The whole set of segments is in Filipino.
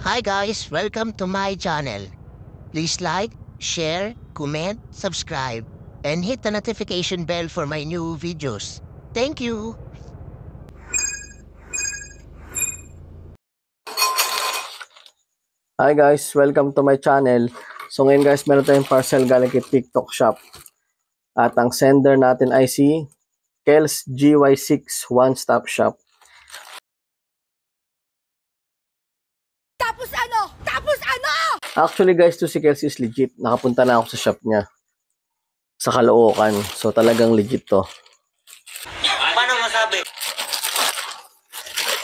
Hi guys, welcome to my channel. Please like, share, comment, subscribe, and hit the notification bell for my new videos. Thank you! Hi guys, welcome to my channel. So ngayon guys, meron tayong parcel galing kay TikTok Shop. At ang sender natin ay si Kels GY6 One Stop Shop. Tapos ano? Tapos ano? Actually guys, to si Kels is legit. Nakapunta na ako sa shop niya. Sa Caloocan. So talagang legit to. Paano masabi?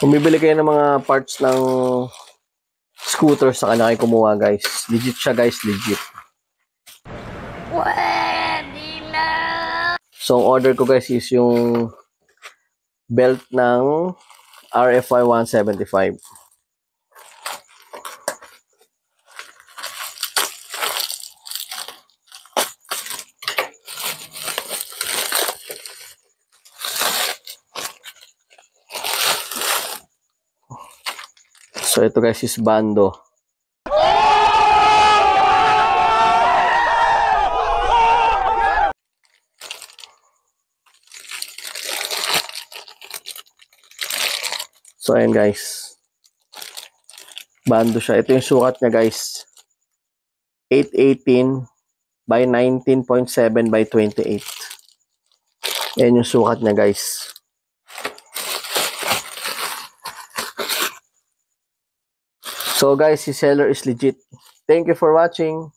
Kung bibili kayo ng mga parts ng scooter sa kanya kayo kumuha guys. Legit siya guys, legit. Pwede na! So ang order ko guys is yung belt ng RFI 175. So ito guys is bando. So ayan guys. Bando siya. Ito yung sukat niya guys. 818 by 19.7 by 28. Ayan yung sukat niya guys. So guys, si seller is legit. Thank you for watching.